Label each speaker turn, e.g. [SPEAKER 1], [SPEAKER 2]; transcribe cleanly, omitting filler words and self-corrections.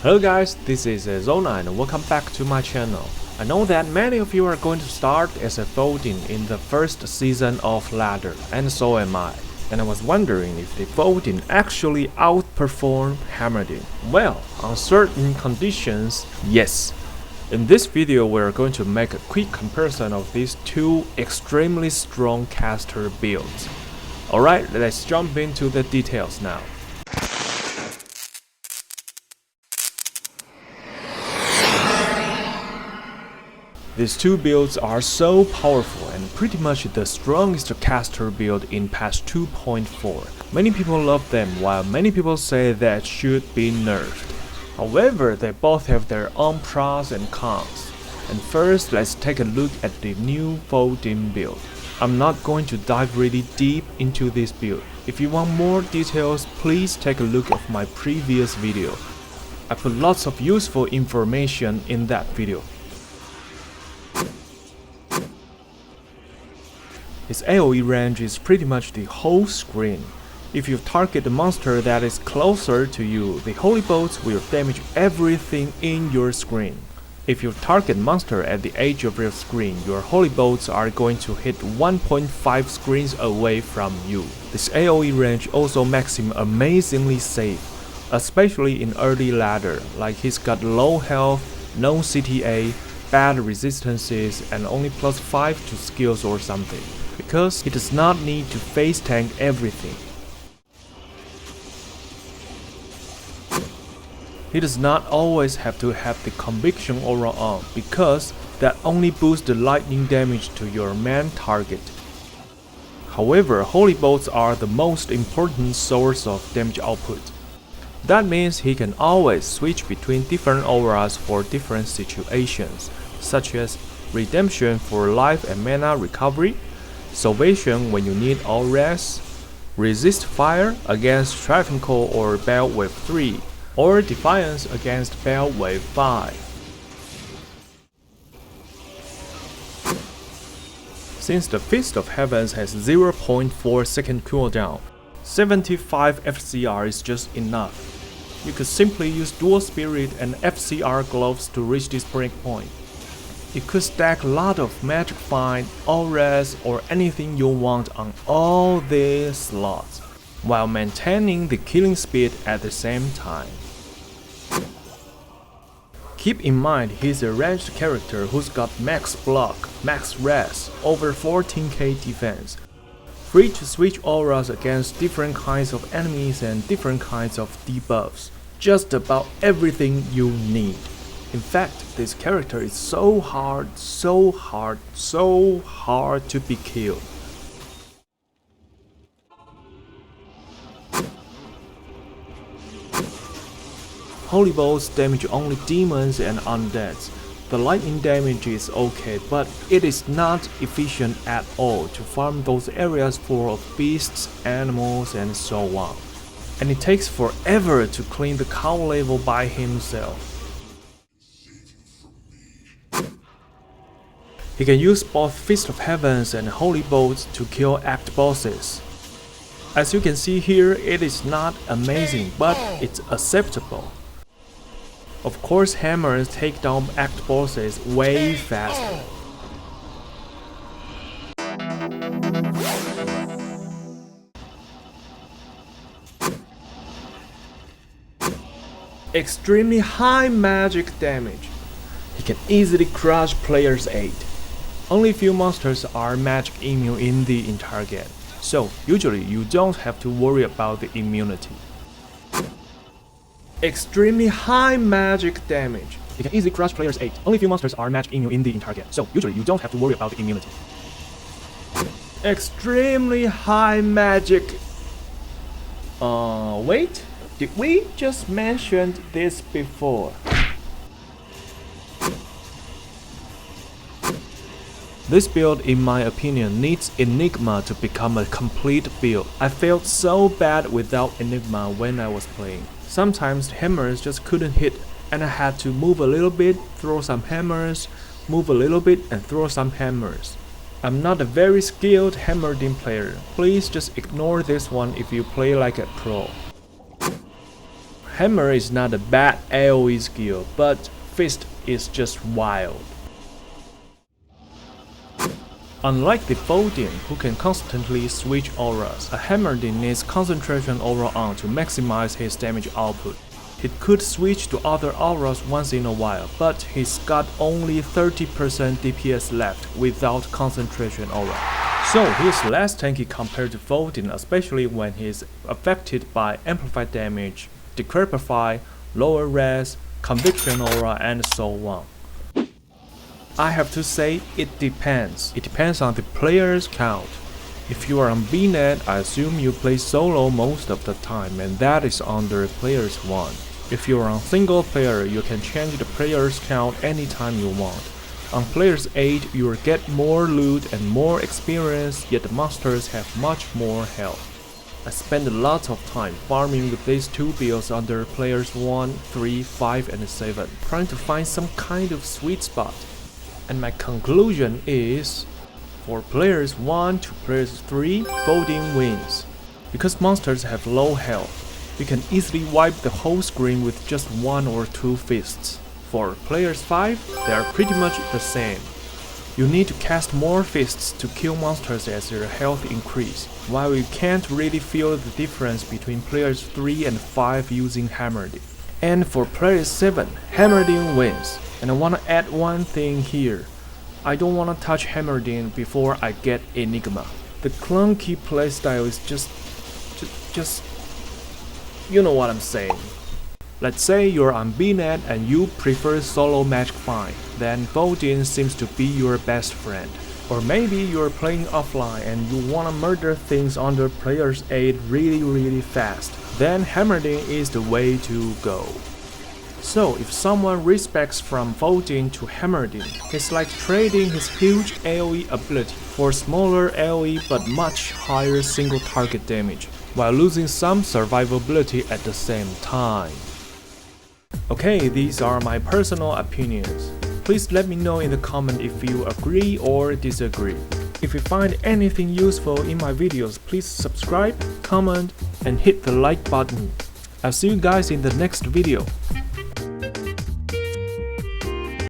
[SPEAKER 1] Hello guys, this is Zona and welcome back to my channel. I know that many of you are going to start as a Folding in the first season of Ladder, and so am I. And I was wondering if the Folding actually outperformed Heimerdinger. Well, on certain conditions, yes. In this video we are going to make a quick comparison of these two extremely strong caster builds. Alright, let's jump into the details now. These two builds are so powerful and pretty much the strongest caster build in patch 2.4. Many people love them while many people say that should be nerfed. However, they both have their own pros and cons. And first, let's take a look at the new Folding build. I'm not going to dive really deep into this build. If you want more details, please take a look at my previous video. I put lots of useful information in that video. Its AoE range is pretty much the whole screen. If you target a monster that is closer to you, the Holy Bolts will damage everything in your screen. If you target monster at the edge of your screen, your Holy Bolts are going to hit 1.5 screens away from you. This AoE range also makes him amazingly safe, especially in early ladder, like he's got low health, no CTA, bad resistances, and only +5 to skills or something, because he does not need to face tank everything. He does not always have to have the Conviction Aura on, because that only boosts the lightning damage to your main target. However, Holy Bolts are the most important source of damage output. That means he can always switch between different auras for different situations, such as Redemption for life and mana recovery, Salvation when you need all rest, Resist Fire against Travancore or Bell Wave 3, or Defiance against Bell Wave 5. Since the Fist of Heavens has 0.4 second cooldown, 75 FCR is just enough. You could simply use Dual Spirit and FCR gloves to reach this breakpoint. You could stack a lot of Magic Find, auras, or anything you want on all these slots, while maintaining the killing speed at the same time. Keep in mind he's a ranged character who's got max block, max res, over 14k defense, free to switch auras against different kinds of enemies and different kinds of debuffs, just about everything you need. In fact, this character is so hard to be killed. Holy Bolts damage only demons and undeads. The lightning damage is okay, but it is not efficient at all to farm those areas full of beasts, animals, and so on. And it takes forever to clean the cow level by himself. He can use both Fist of Heavens and Holy Bolts to kill act bosses. As you can see here, it is not amazing, but it's acceptable. Of course, hammers take down act bosses way faster. Extremely high magic damage. He can easily crush players' 8. Only few monsters are magic immune in the entire game, so usually you don't have to worry about the immunity. Extremely high magic damage. He can easily crush players' 8. Only few monsters are magic immune in the entire game, so usually you don't have to worry about the immunity. Extremely high magic. Wait, did we just mention this before? This build, in my opinion, needs Enigma to become a complete build. I felt so bad without Enigma when I was playing. Sometimes hammers just couldn't hit, and I had to move a little bit, throw some hammers, move a little bit, and throw some hammers. I'm not a very skilled Heimerdinger player. Please just ignore this one if you play like a pro. Hammer is not a bad AoE skill, but Fist is just wild. Unlike the Foding, who can constantly switch auras, a Heimerdinger needs concentration aura on to maximize his damage output. He could switch to other auras once in a while, but he's got only 30% DPS left without concentration aura. So he's less tanky compared to Foding, especially when he's affected by amplified damage, decrepify, lower res, conviction aura, and so on. I have to say it depends. It depends on the player's count. If you are on BNet, I assume you play solo most of the time, and that is under players 1. If you are on single player, you can change the player's count anytime you want. On players 8, you will get more loot and more experience, yet the monsters have much more health. I spend lots of time farming with these two builds under players 1, 3, 5, and 7, trying to find some kind of sweet spot. And my conclusion is, for players 1 to players 3, Foding wins. Because monsters have low health, you can easily wipe the whole screen with just 1 or 2 fists. For players 5, they are pretty much the same. You need to cast more fists to kill monsters as their health increase, while you can't really feel the difference between players 3 and 5 using Heimerdinger. And for players 7, Heimerdinger wins. And I wanna add one thing here. I don't wanna touch Heimerdinger before I get Enigma. The clunky playstyle is just you know what I'm saying. Let's say you're on BNet and you prefer solo Magic Find, then Foding seems to be your best friend. Or maybe you're playing offline and you wanna murder things under players 8 really fast, then Heimerdinger is the way to go. So if someone respects from Foding to Heimerdinger, it's like trading his huge AoE ability for smaller AoE but much higher single target damage, while losing some survivability at the same time. Okay, these are my personal opinions. Please let me know in the comment if you agree or disagree. If you find anything useful in my videos, please subscribe, comment, and hit the like button. I'll see you guys in the next video.